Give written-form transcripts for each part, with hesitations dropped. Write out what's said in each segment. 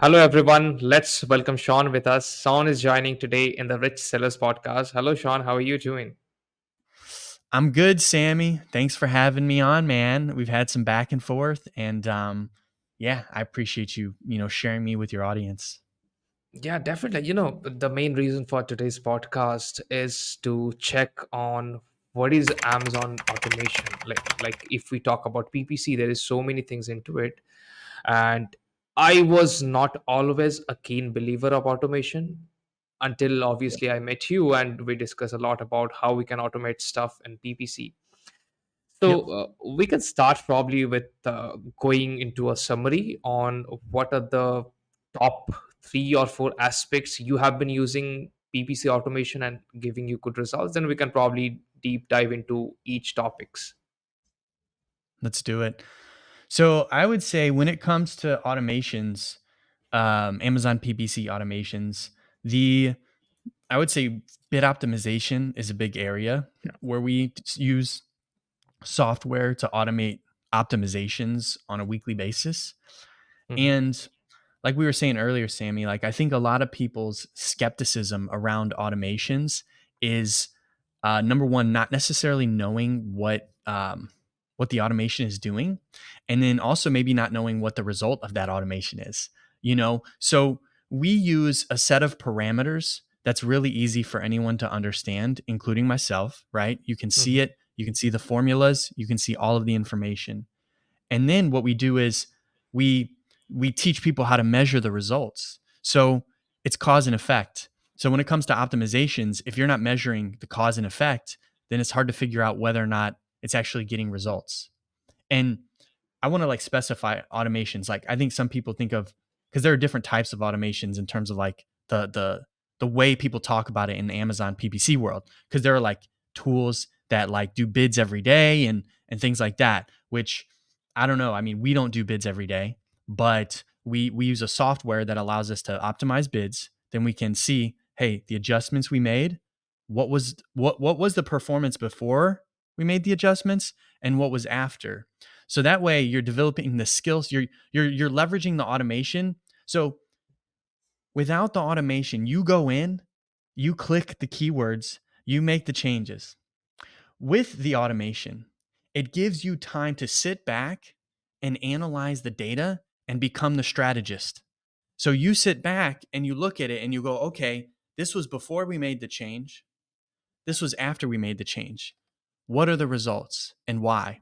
Hello, everyone. Let's welcome Sean with us. Sean is joining today in the Rich Sellers podcast. Hello, Sean. How are you doing? I'm good, Sammy. Thanks for having me on, man. We've had some back and forth, and yeah, I appreciate you sharing me with your audience. Yeah, definitely. The main reason for today's podcast is to check on what is Amazon automation. Like if we talk about PPC, there is so many things into it. And I was not always a keen believer of automation until obviously I met you and we discuss a lot about how we can automate stuff in PPC. Yep, So we can start probably with going into a summary on what are the top three or four aspects you have been using PPC automation and giving you good results. Then we can probably deep dive into each topics. let's do it. So I would say when it comes to automations, Amazon PPC automations, the I would say bid optimization is a big area where we use software to automate optimizations on a weekly basis. Mhm, And like we were saying earlier, Sammy, like I think a lot of people's skepticism around automations is number one, not necessarily knowing what the automation is doing, and then also maybe not knowing what the result of that automation is. So we use a set of parameters that's really easy for anyone to understand, including myself. Right? You can see mhm, it. You can see the formulas. You can see all of the information. And then what we do is we we teach people how to measure the results. So it's cause and effect. So when it comes to optimizations, if you're not measuring the cause and effect, then it's hard to figure out whether or not it's actually getting results. And I want to like specify automations. Like I think some people think of because there are different types of automations in terms of like the way people talk about it in the Amazon PPC world. Because there are like tools that like do bids every day and things like that, which I don't know. I mean, we don't do bids every day, but we use a software that allows us to optimize bids. Then we can see, hey, the adjustments we made, what was the performance before we made the adjustments and what was after. So that way you're developing the skills, you're leveraging the automation. So without the automation, you go in, you click the keywords, you make the changes. With the automation, it gives you time to sit back and analyze the data and become the strategist. So you sit back and you look at it and you go, okay, this was before we made the change. This was after we made the change. What are the results and why?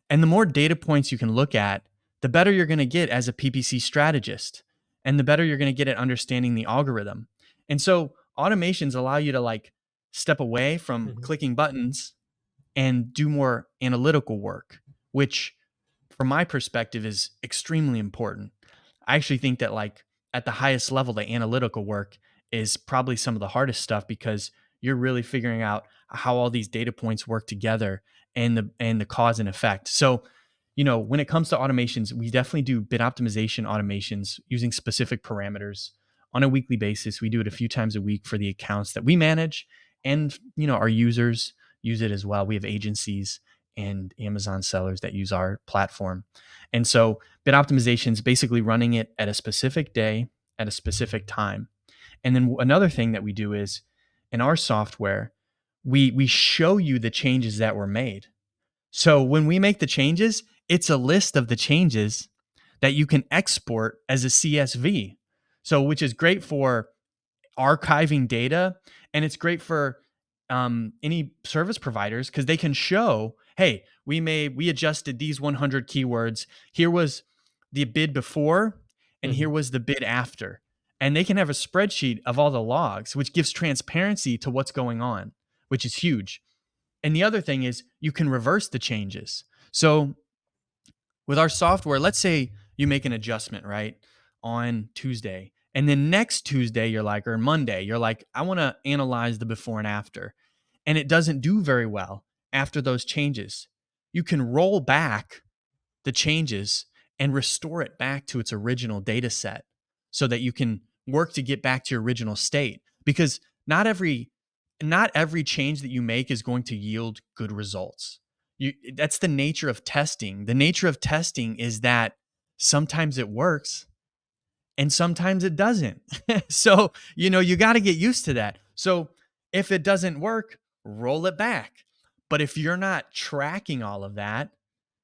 And the more data points you can look at, the better you're going to get as a PPC strategist and the better you're going to get at understanding the algorithm. And so automations allow you to like step away from mhm. clicking buttons and do more analytical work, which from my perspective is extremely important. I actually think that like at the highest level, the analytical work is probably some of the hardest stuff because you're really figuring out how all these data points work together and the cause and effect. So, when it comes to automations, we definitely do bid optimization automations using specific parameters on a weekly basis. We do it a few times a week for the accounts that we manage and, our users use it as well. We have agencies and Amazon sellers that use our platform. And so bid optimization is basically running it at a specific day at a specific time. And then another thing that we do is in our software, we show you the changes that were made. So when we make the changes, it's a list of the changes that you can export as a CSV. So which is great for archiving data, and it's great for any service providers because they can show, hey, we adjusted these 100 keywords. Here was the bid before, and here Mhm. was the bid after, and they can have a spreadsheet of all the logs, which gives transparency to what's going on, which is huge. And the other thing is you can reverse the changes. So with our software, let's say you make an adjustment, right, on Tuesday. And then next Tuesday, you're like, or Monday, you're like, I want to analyze the before and after. And it doesn't do very well after those changes. You can roll back the changes and restore it back to its original data set so that you can work to get back to your original state. Because not every change that you make is going to yield good results. That's the nature of testing. The nature of testing is that sometimes it works and sometimes it doesn't. So, you got to get used to that. So, if it doesn't work, roll it back. But if you're not tracking all of that,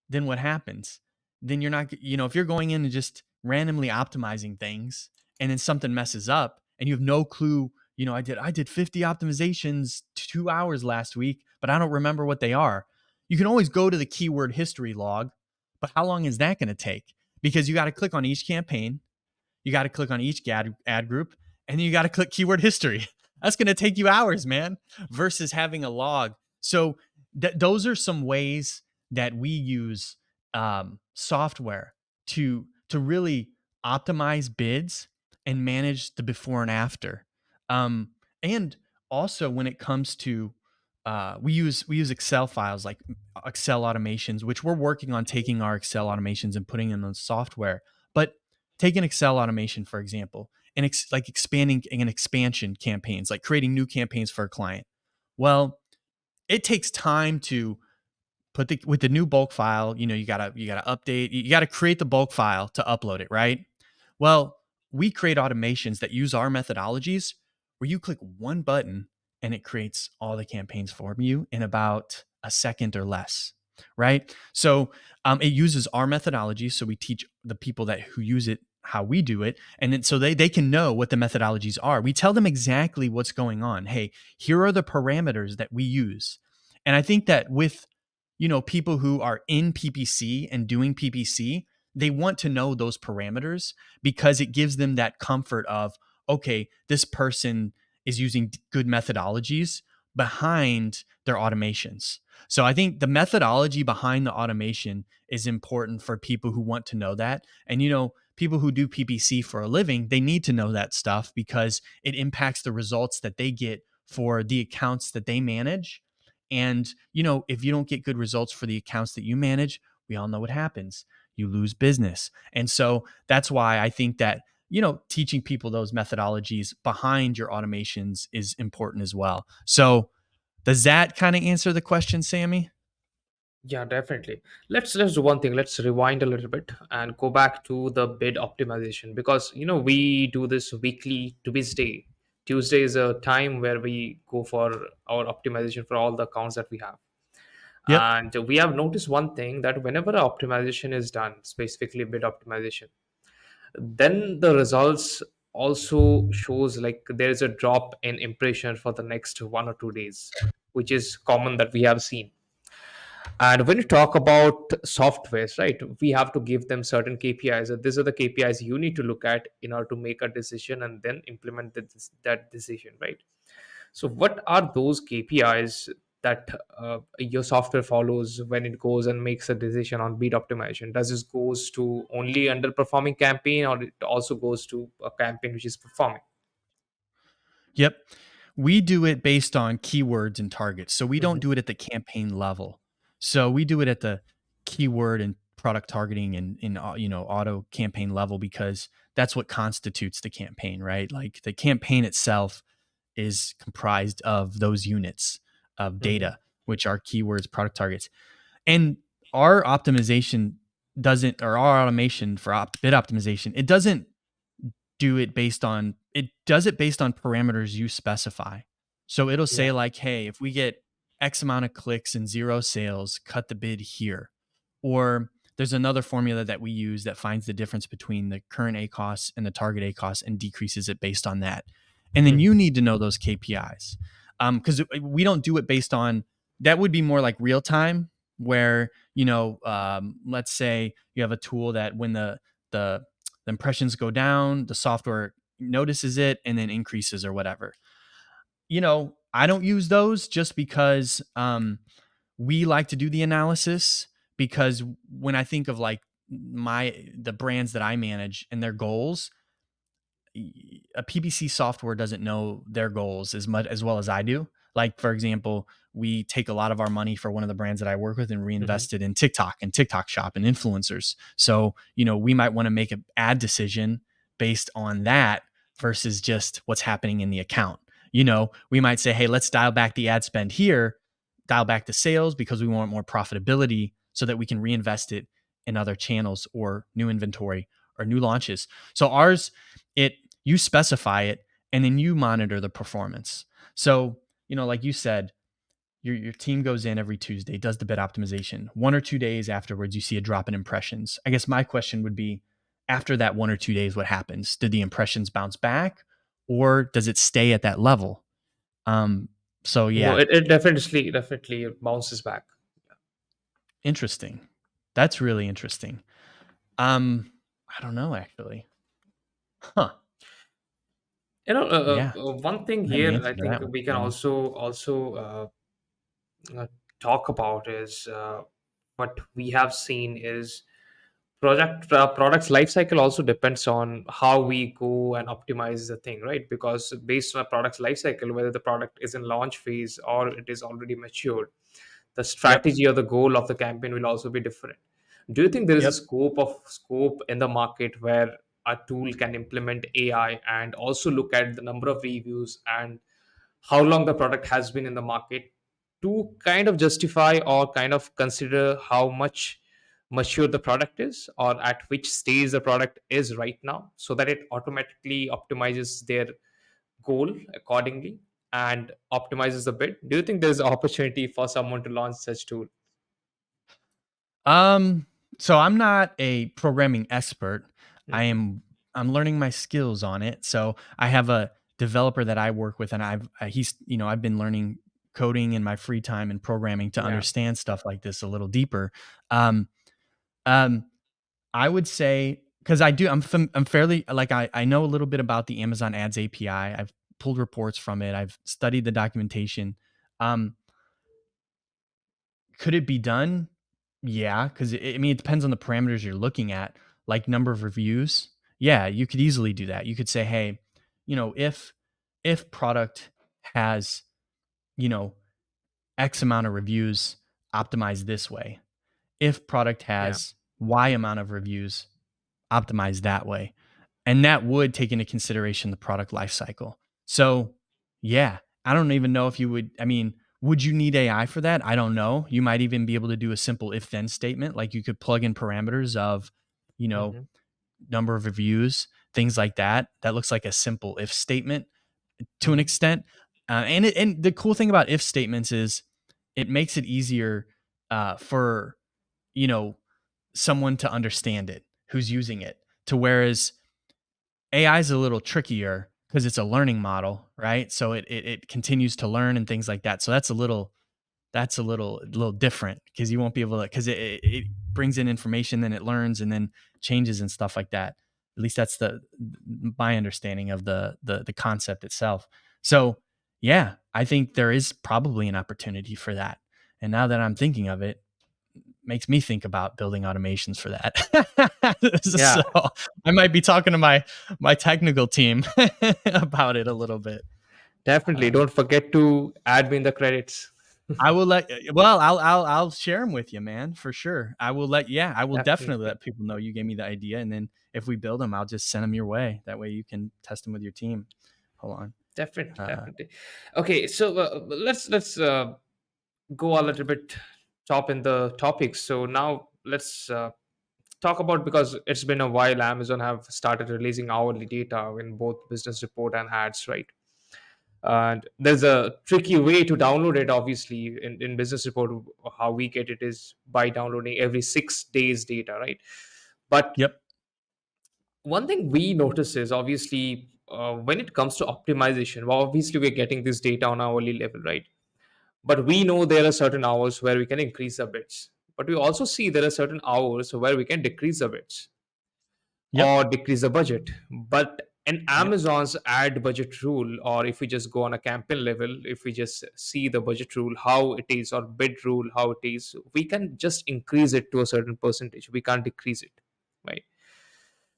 then what happens? Then you're not, if you're going in and just randomly optimizing things and then something messes up and you have no clue, I did 50 optimizations 2 hours last week, but I don't remember what they are. You can always go to the keyword history log, but how long is that going to take? Because you got to click on each campaign, you got to click on each ad group, and then you got to click keyword history. That's going to take you hours, man, versus having a log. So those are some ways that we use software to really optimize bids and manage the before and after. And also when it comes to we use Excel files like Excel automations, which we're working on taking our Excel automations and putting in the software. But take an Excel automation, for example, and like expanding and expansion campaigns, like creating new campaigns for a client. Well, it takes time to put with the new bulk file. You gotta update, you gotta create the bulk file to upload it, right? Well, we create automations that use our methodologies where you click one button and it creates all the campaigns for you in about a second or less, right? So it uses our methodology, so we teach the people who use it how we do it, and then so they can know what the methodologies are. We tell them exactly what's going on. Hey, here are the parameters that we use. And I think that with people who are in PPC and doing PPC, they want to know those parameters because it gives them that comfort of, okay, this person is using good methodologies behind their automations. So I think the methodology behind the automation is important for people who want to know that. And people who do PPC for a living, they need to know that stuff because it impacts the results that they get for the accounts that they manage. And, if you don't get good results for the accounts that you manage, we all know what happens. You lose business. And so that's why I think that, teaching people those methodologies behind your automations is important as well. So does that kind of answer the question, Sammy? Yeah, definitely. Let's do one thing. Let's rewind a little bit and go back to the bid optimization, because we do this weekly to Tuesday. Tuesday is a time where we go for our optimization for all the accounts that we have. Yep. And we have noticed one thing, that whenever a optimization is done, specifically bid optimization, then the results also shows like there is a drop in impression for the next 1 or 2 days, which is common that we have seen. And when you talk about softwares, right, we have to give them certain KPIs. And these are the KPIs you need to look at in order to make a decision and then implement that decision, right? So, what are those KPIs that your software follows when it goes and makes a decision on bid optimization? Does this goes to only underperforming campaign, or it also goes to a campaign which is performing? Yep. We do it based on keywords and targets. So we don't Hmm. do it at the campaign level. So we do it at the keyword and product targeting and in auto campaign level because that's what constitutes the campaign, right? Like the campaign itself is comprised of those units of Hmm. data, which are keywords, product targets. And our optimization doesn't, or our automation for bid optimization, it does it based on parameters you specify. So it'll Yeah. say like, hey, if we get X amount of clicks and zero sales, cut the bid here. Or there's another formula that we use that finds the difference between the current ACOS and the target ACOS and decreases it based on that. And then you Hmm. need to know those KPIs. Because we don't do it based on, that would be more like real time, where, let's say you have a tool that when the impressions go down, the software notices it and then increases or whatever. I don't use those just because we like to do the analysis, because when I think of like the brands that I manage and their goals, a PPC software doesn't know their goals as much as well as I do. Like, for example, we take a lot of our money for one of the brands that I work with and Hmm. reinvest it in TikTok and TikTok shop and influencers. So, we might want to make an ad decision based on that versus just what's happening in the account. We might say, hey, let's dial back the ad spend here, dial back the sales because we want more profitability so that we can reinvest it in other channels or new inventory or new launches. So ours, it you specify it and then you monitor the performance. So, like you said, your team goes in every Tuesday, does the bid optimization. 1 or 2 days afterwards, you see a drop in impressions. I guess my question would be, after that 1 or 2 days, what happens? Did the impressions bounce back, or does it stay at that level? Um, so No, yeah, it definitely bounces back. interesting. That's really interesting. I don't know actually. Huh. Yeah, One thing I don't have an here answer I to think that one we can for you. also talk about is what we have seen is products life cycle also depends on how we go and optimize the thing, right? Because based on a product's life cycle, whether the product is in launch phase or it is already matured, the Yep. strategy or the goal of the campaign will also be different. Do you think there is a Yep. scope in the market where a tool can implement AI and also look at the number of reviews and how long the product has been in the market to kind of justify or kind of consider how much mature the product is or at which stage the product is right now, so that it automatically optimizes their goal accordingly and optimizes the bid? Do you think there's an opportunity for someone to launch such tool? Um, so I'm not a programming expert. I Hmm. am I'm learning my skills on it. So I have a developer that I work with, and I've been learning coding in my free time and programming to Yeah. understand stuff like this a little deeper. Um, um, I would say, because I'm fairly, like, I know a little bit about the Amazon Ads API. I've pulled reports from it. I've studied the documentation. Um, Could it be done? Yeah, because I mean, it depends on the parameters you're looking at, like number of reviews. Yeah, you could easily do that. You could say, hey, if product has, you know, X amount of reviews, optimized this way. If product Yeah. has Y amount of reviews, optimized that way. And that would take into consideration the product life cycle. So, yeah, I don't even know if you would. I mean, would you need AI for that? I don't know. You might even be able to do a simple if then statement. Like, you could plug in parameters of, you know, Hmm. number of reviews, things like that. That looks like a simple if statement to an Hmm. extent. And the cool thing about if statements is it makes it easier for, you know, someone to understand it who's using it. To whereas AI is a little trickier because it's a learning model, right? So it continues to learn and things like that. So that's a little different because you won't be able to, because it brings in information, then it learns and then changes and stuff like that. At least that's the my understanding of the concept itself. So yeah, I think there is probably an opportunity for that. And now that I'm thinking of it, makes me think about building automations for that. So Yeah, I might be talking to my technical team about it a little bit. definitely. Um, Don't forget to add me in the credits. I will let well, I'll share them with you, man, for sure. I will definitely Definitely. let people know you gave me the idea, and then if we build them, I'll just send them your way. That way you can test them with your team. Hold on. Definitely, Uh, definitely. Okay, so let's go a little bit top in the topics. So now let's talk about, because it's been a while, Amazon have started releasing hourly data in both business report and ads, right? And there's a tricky way to download it. Obviously, in business report, how we get it is by downloading every 6 days data, right? But yep. one thing we notice is obviously when it comes to optimization, well, obviously we're getting this data on hourly level, right? But we know there are certain hours where we can increase the bits, but we also see there are certain hours where we can decrease the bits Yep. or decrease the budget. But in Yep. Amazon's ad budget rule, or if we just go on a campaign level, if we just see the budget rule how it is, or bid rule how it is, we can just increase it to a certain percentage, we can't decrease it, right?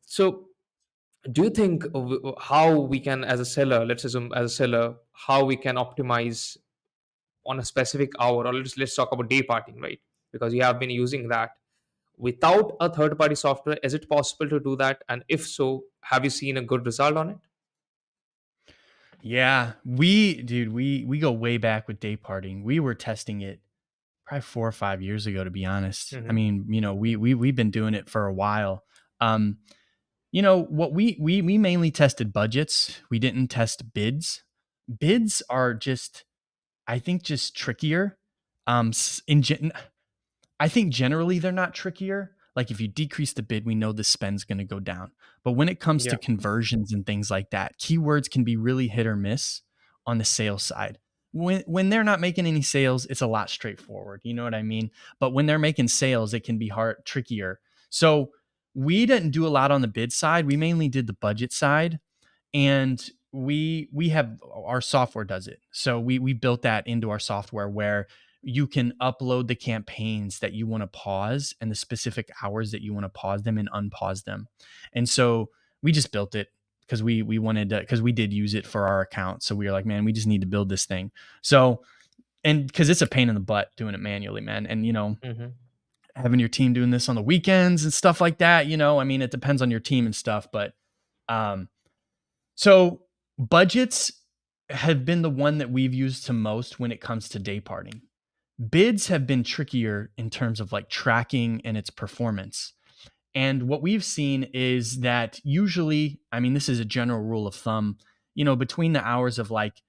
So do you think how we can, as a seller, let's assume as a seller, how we can optimize on a specific hour, or let's talk about day parting, right? Because you have been using that without a third party software. Is it possible to do that, and if so, have you seen a good result on it? Yeah. We go way back with day parting. We were testing it probably 4 or 5 years ago, to be honest. I Hmm. mean, we've been doing it for a while. Um, what we mainly tested budgets. We didn't test bids. Bids are just, I think, just trickier. In I think generally they're not trickier. Like if you decrease the bid, we know the spend's going to go down. But when it comes to Yeah. conversions and things like that, keywords can be really hit or miss on the sales side. When they're not making any sales, it's a lot straightforward. You know what I mean? But when they're making sales, it can be hard, trickier. So we didn't do a lot on the bid side. We mainly did the budget side, and we have our software does it. So we built that into our software where you can upload the campaigns that you want to pause and the specific hours that you want to pause them and unpause them. And so we just built it because we wanted to, because we did use it for our account. So we were like, man, we just need to build this thing. So, and because it's a pain in the butt doing it manually, man. And Hmm. having your team doing this on the weekends and stuff like that, I mean, it depends on your team and stuff, but um so budgets have been the one that we've used to most when it comes to day parting. Bids have been trickier in terms of like tracking and its performance. And what we've seen is that usually, I mean, this is a general rule of thumb, between the hours of like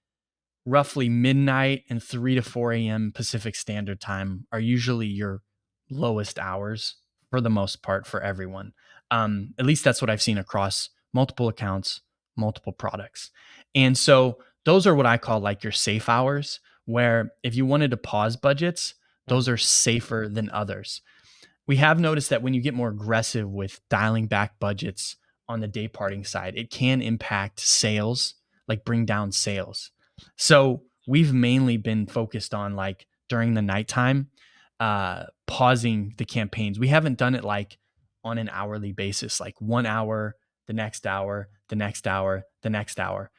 roughly midnight and 3 to 4 a.m. Pacific Standard Time are usually your lowest hours for the most part for everyone. At least that's what I've seen across multiple accounts, multiple products. And so those are what I call like your safe hours, where if you wanted to pause budgets, those are safer than others. We have noticed that when you get more aggressive with dialing back budgets on the day parting side, it can impact sales, like bring down sales. So we've mainly been focused on like during the nighttime, pausing the campaigns. We haven't done it like on an hourly basis, like 1 hour, the next hour, the next hour, the next hour.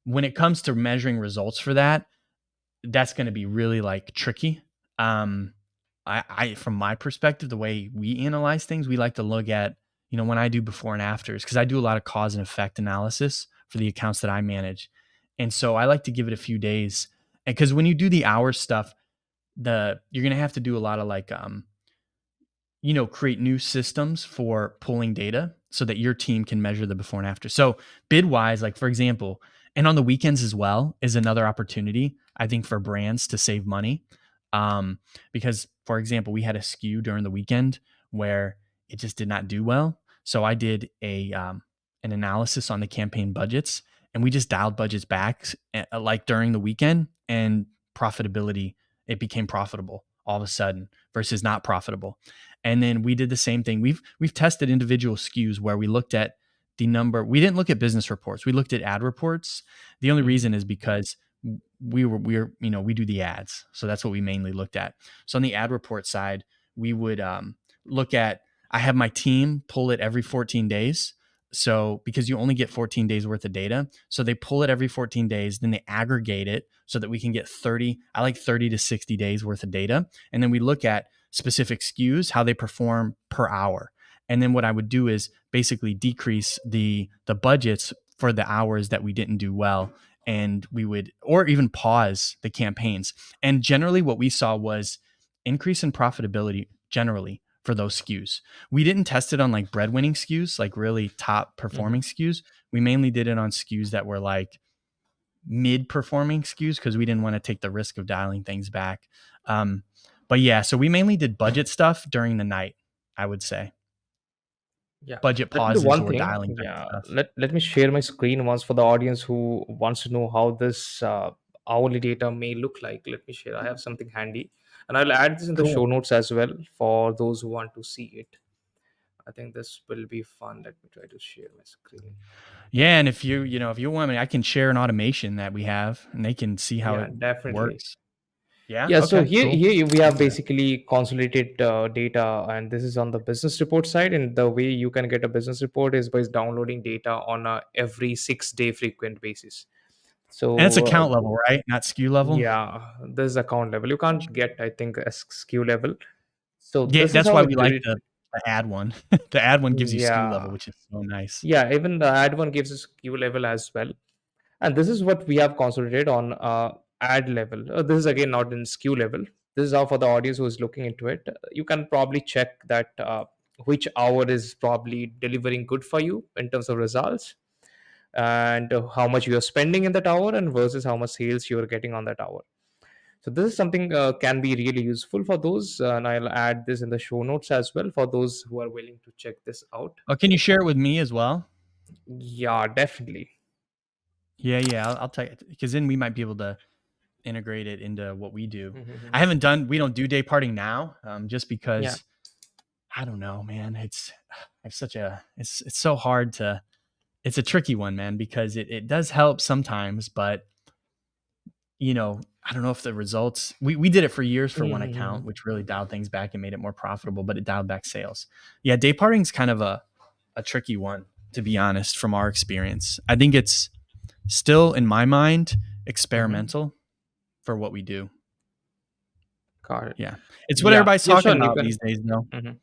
When it comes to measuring results for that, that's going to be really like tricky. Um, from my perspective, the way we analyze things, we like to look at, when I do before and afters, because I do a lot of cause and effect analysis for the accounts that I manage. And so I like to give it a few days. And because when you do the hour stuff, you're gonna have to do a lot of like create new systems for pulling data so that your team can measure the before and after. So bid wise, like for example, and on the weekends as well is another opportunity, I think, for brands to save money. Because for example, we had a SKU during the weekend where it just did not do well. So I did an analysis on the campaign budgets, and we just dialed budgets back like during the weekend, and profitability, it became profitable all of a sudden versus not profitable. And then we did the same thing. We've tested individual SKUs where we looked at the number. We didn't look at business reports. We looked at ad reports. The only Hmm. reason is because we do the ads. So that's what we mainly looked at. So on the ad report side, we would look at, I have my team pull it every 14 days. So because you only get 14 days worth of data, so they pull it every 14 days, then they aggregate it so that we can get 30, I like 30 to 60 days worth of data. And then we look at specific SKUs, how they perform per hour. And then what I would do is basically decrease the budgets for the hours that we didn't do well, and we would, or even pause the campaigns. And generally what we saw was increase in profitability generally for those SKUs. We didn't test it on like breadwinning SKUs, like really top Hmm. performing SKUs. We mainly did it on SKUs that were like mid performing SKUs because we didn't want to take the risk of dialing things back. Um, but yeah, so we mainly did budget stuff during the night, I would say. Yeah. Budget Let me do pauses one or thing. dialing back Yeah. stuff. Let me share my screen once for the audience who wants to know how this hourly data may look like. Let me share. I have something handy, and I'll add this in the Cool. show notes as well for those who want to see it. I think this will be fun. Let me try to share my screen. Yeah, and if you want me, I can share an automation that we have and they can see how Yeah, it definitely. works. Yeah, Yeah, so okay, here, cool. here we Let's have do that. basically consolidated data, and this is on the business report side. And the way you can get a business report is by downloading data on a every 6 day frequent basis. And it's So account level, right? Not SKU level. yeah, this is account level. You can't get, I think, a SKU level. So Yeah, this is that's how why we we did like it. the ad one. The ad one gives you SKU level, Yeah, which is so nice. yeah. Even the ad one gives us SKU level as well. And this is what we have consolidated on ad level. This is again not in SKU level. This is how, for the audience who is looking into it, you can probably check that which hour is probably delivering good for you in terms of results, and how much you are spending in that hour and versus how much sales you are getting on that hour. So this is something can be really useful for those, and I'll add this in the show notes as well for those who are willing to check this out. Oh, can you share it with me as well? Yeah, definitely. Yeah, yeah, I'll tell you because then we might be able to integrate it into what we do. I Mhm. haven't done we don't do day parting now, just Yeah. because I don't know, man. It's such a it's so hard to it's a tricky one, man, because it does help sometimes, but I don't know if the results we did it for years for one account, Mhm. which really dialed things back and made it more profitable, but it dialed back sales. Yeah, day parting's kind of a tricky one, to be honest, from our experience. I think it's still in my mind Mhm. experimental for what we do. Got it. Yeah. It's what Yeah. everybody's Yeah, talking sure. You about can. these days, though, Mhm.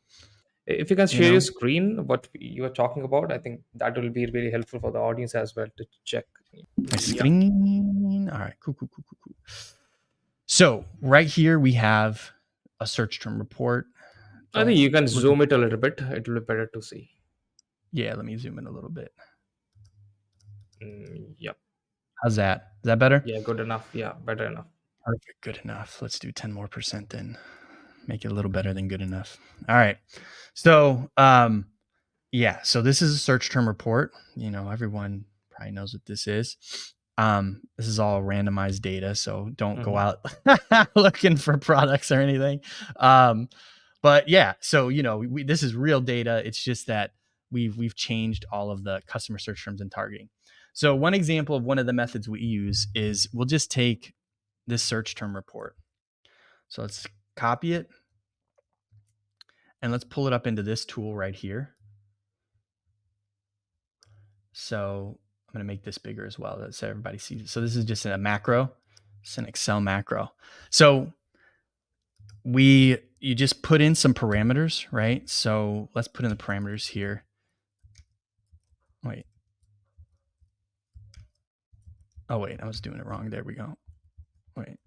If you can you share your know? screen, what you are talking about, I think that will be really helpful for the audience as well to check. My Yeah. screen. All right, cool, cool, cool, cool, cool. So right here we have a search term report. I think Don't you can look at, zoom it a little bit. It will be better to see. yeah, let me zoom in a little bit. Yep. How's that? Is that better? Yeah, good enough. Yeah, better enough. Perfect. Good enough. Let's do 10 more percent then. Make it a little better than good enough. All right. So, yeah, so this is a search term report. Everyone probably knows what this is. This is all randomized data, so don't go Mhm. out looking for products or anything. Um, but yeah, so this is real data. It's just that we've changed all of the customer search terms and targeting. So one example of one of the methods we use is we'll just take this search term report. So let's copy it and let's pull it up into this tool right here. So I'm going to make this bigger as well so everybody sees it. So this is just in a macro. It's an Excel macro. So you just put in some parameters, right? So let's put in the parameters here. Wait. Oh, wait, I was doing it wrong. There we go. Wait,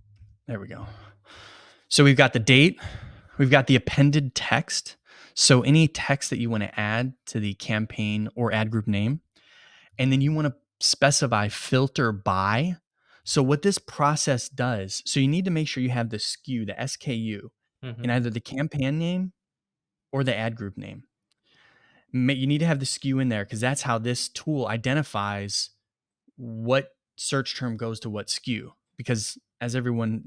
there we go. So we've got the date, we've got the appended text. So any text that you want to add to the campaign or ad group name, and then you want to specify filter by. So what this process does, so you need to make sure you have the SKU, the SKU, in Mhm. either the campaign name or the ad group name. You need to have the SKU in there because that's how this tool identifies what search term goes to what SKU. Because as everyone,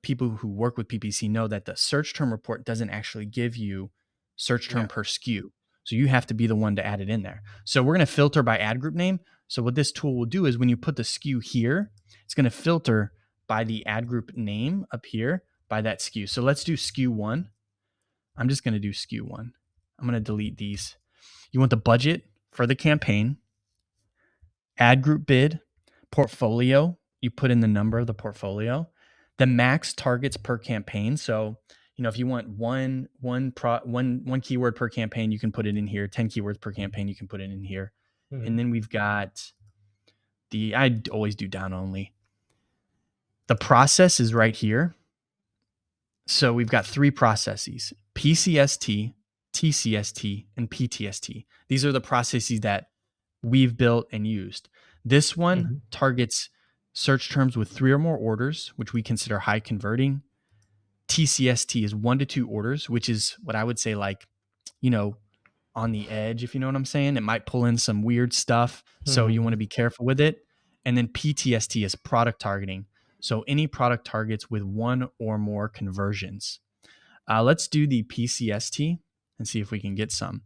people who work with PPC know that the search term report doesn't actually give you search term Yeah. per SKU. So you have to be the one to add it in there. So we're going to filter by ad group name. So what this tool will do is when you put the SKU here, it's going to filter by the ad group name up here by that SKU. So let's do SKU one. I'm just going to do SKU one. I'm going to delete these. You want the budget for the campaign, ad group bid, portfolio. You put in the number of the portfolio, the max targets per campaign. So, if you want one keyword per campaign, you can put it in here. 10 keywords per campaign, you can put it in here. And Mhm. then we've got I always do down only. The process is right here. So we've got three processes: PCST, TCST, and PTST. These are the processes that we've built and used. This one Mhm. targets search terms with 3 or more orders, which we consider high converting. TCST is 1 to 2 orders, which is what I would say like, you know, on the edge, if you know what I'm saying. It might pull in some weird stuff, so you want to Mhm. be careful with it. And then PTST is product targeting. So any product targets with 1 or more conversions. Let's do the PCST and see if we can get some.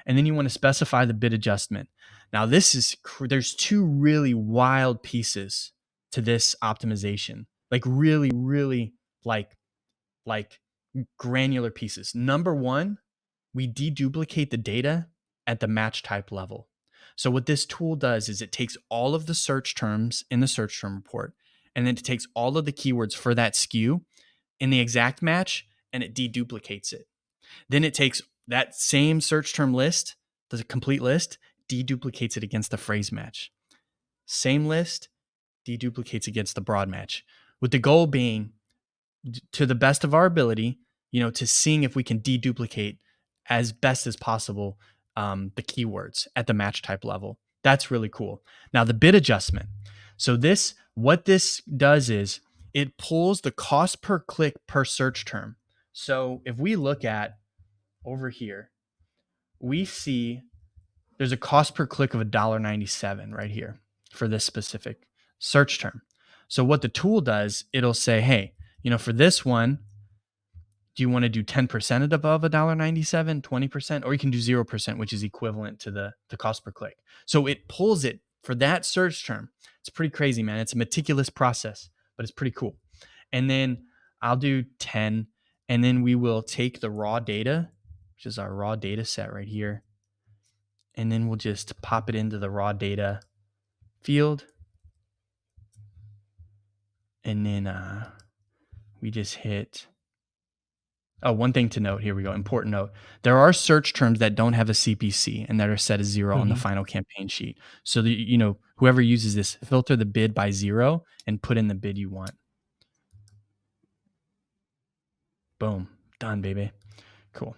And then you want to specify the bid adjustment. Now there's two really wild pieces to this optimization. Like really, really like granular pieces. Number one, we deduplicate the data at the match type level. So what this tool does is it takes all of the search terms in the search term report, and then it takes all of the keywords for that SKU in the exact match, and it deduplicates it. Then it takes that same search term list, the complete list, deduplicates it against the phrase match. Same list, deduplicates against the broad match, with the goal being to the best of our ability, to seeing if we can deduplicate as best as possible the keywords at the match type level. That's really cool. Now the bid adjustment. So this, what this does is it pulls the cost per click per search term. So if we look at over here, we see there's a cost per click of $1.97 right here for this specific search term. So what the tool does, it'll say, hey, for this one, do you want to do 10% above $1.97, 20%, or you can do 0%, which is equivalent to the cost per click. So it pulls it for that search term. It's pretty crazy, man. It's a meticulous process, but it's pretty cool. And then I'll do 10, and then we will take the raw data, which is our raw data set right here, and then we'll just pop it into the raw data field. And then we just hit. Oh, one thing to note, here we go. Important note. There are search terms that don't have a CPC and that are set as 0 on the Mhm. final campaign sheet. So whoever uses this, filter the bid by 0 and put in the bid you want. Boom. Done, baby. Cool.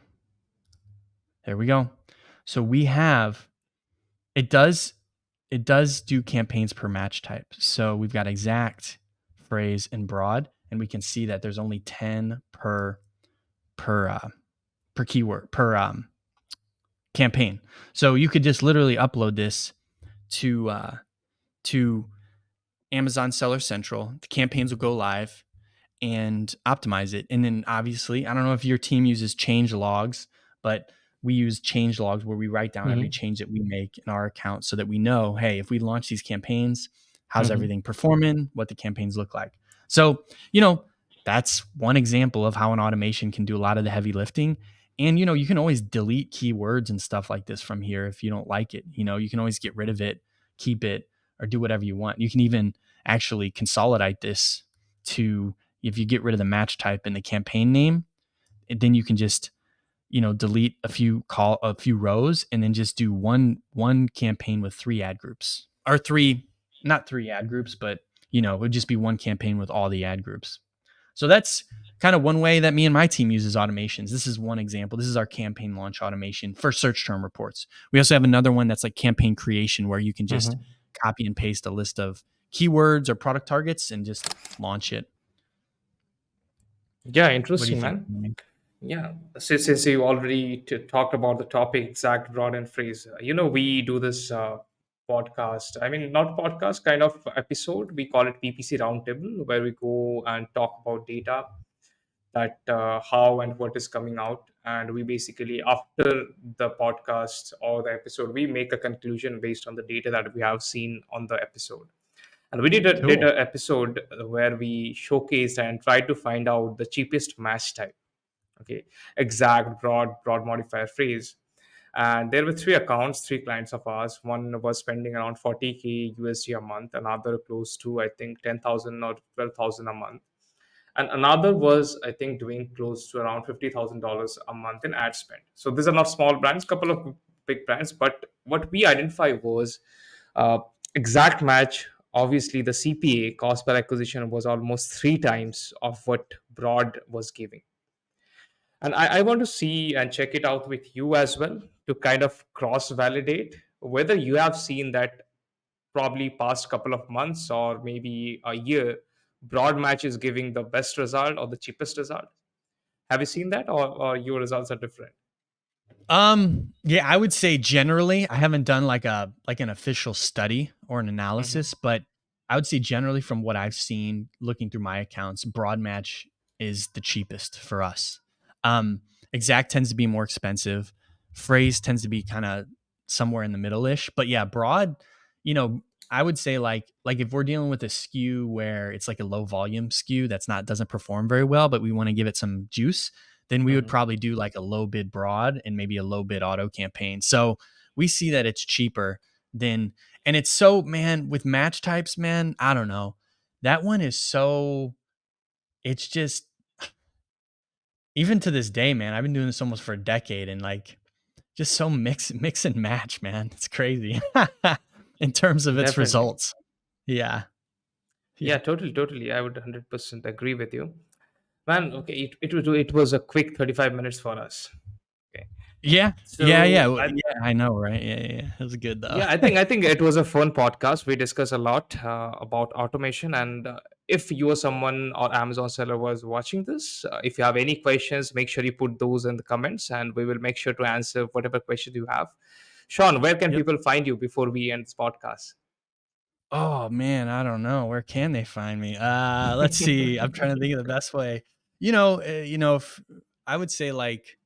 There we go. So we have it does do campaigns per match type. So we've got exact, phrase, and broad, and we can see that there's only 10 per keyword per campaign. So you could just literally upload this to Amazon Seller Central. The campaigns will go live and optimize it. And then obviously, I don't know if your team uses change logs, but we use change logs where we write down every Mhm. change that we make in our account so that we know, hey, if we launch these campaigns, how's Mhm. everything performing, what the campaigns look like. So, that's one example of how an automation can do a lot of the heavy lifting. And you can always delete keywords and stuff like this from here if you don't like it. You can always get rid of it, keep it, or do whatever you want. You can even actually consolidate this to, if you get rid of the match type and the campaign name, then you can just delete a few rows and then just do one campaign with three ad groups, or three, not three ad groups, but it would just be one campaign with all the ad groups. So that's kind of one way that me and my team uses automations. This is one example. This is our campaign launch automation for search term reports. We also have another one that's like campaign creation, where you can just Mhm. copy and paste a list of keywords or product targets and just launch it. Yeah, What do you interesting, think? man. Yeah, since you already talked about the topic, exact, broad, and phrase, we do this podcast. I mean, not podcast, kind of episode. We call it PPC Roundtable, where we go and talk about data, that how and what is coming out, and we basically, after the podcast or the episode, we make a conclusion based on the data that we have seen on the episode. And we did Cool. a episode where we showcased and tried to find out the cheapest match type. Okay, exact, broad modifier, phrase. And there were three accounts, three clients of ours. One was spending around 40K USD a month, another close to, I think, 10,000 or 12,000 a month, and another was, I think, doing close to around $50,000 a month in ad spend. So these are not small brands, couple of big brands. But what we identified was uh, exact match. Obviously, the CPA, cost per acquisition, was almost three times of what Broad was giving. And I want to see and check it out with you as well, to kind of cross validate whether you have seen that probably past couple of months or maybe a year, broad match is giving the best result or the cheapest result. Have you seen that, or your results are different? Yeah, I would say generally, I haven't done like an official study or an Hmm. analysis, but I would say generally from what I've seen looking through my accounts, broad match is the cheapest for us. Um, exact tends to be more expensive. Phrase tends to be kind of somewhere in the middle-ish. But yeah, broad, you know, I would say like if we're dealing with a SKU where it's like a low volume SKU that's not doesn't perform very well, but we want to give it some juice, then we would Hmm. probably do like a low bid broad and maybe a low bid auto campaign. So we see that it's cheaper than, and it's so, man, with match types, man, I don't know. That one is so, it's just, even to this day, man, I've been doing this almost for a decade and like just so mix and match, man. It's crazy in terms of its Definitely. results. Yeah. Yeah, Yeah. totally. I would 100% agree with you, man. Okay, it was a quick 35 minutes for us. Okay. Yeah, yeah, So yeah, yeah. I know, right? Yeah, yeah, yeah. It was good though. yeah, I think it was a fun podcast. We discussed a lot about automation, and if you or someone or Amazon seller was watching this, if you have any questions, make sure you put those in the comments, and we will make sure to answer whatever questions you have. Sean, where can Yep. people find you before we end this podcast? Oh man, I don't know. Where can they find me? Let's see. I'm trying to think of the best way. If I would say like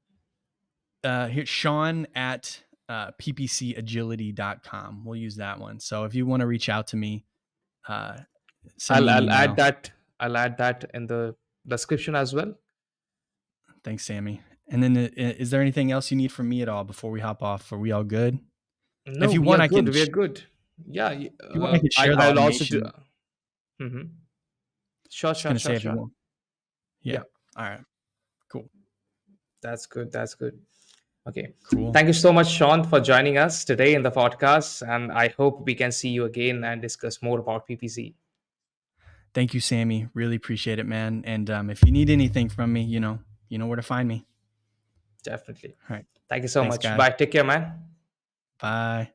here Sean at ppcagility.com. We'll use that one. So if you want to reach out to me, uh, send I'll me an I'll add email. that. I'll add that in the description as well. Thanks, Sammy. And then is there anything else you need from me at all before we hop off? Are we all good? No, If you we are want, good. We are good. Yeah, if you want, I can share the I'll also do. automation. Mhm. Sure, Just sure, gonna sure, say if you sure. want. Yeah. Yeah, All right. Cool. that's good. That's good. Okay. Cool. Thank you so much, Sean, for joining us today in the podcast. And I hope we can see you again and discuss more about PPC. Thank you, Sammy. Really appreciate it, man. And if you need anything from me, you know where to find me. Definitely. All right. Thank you so Thanks, much. guys. Bye. Take care, man. Bye.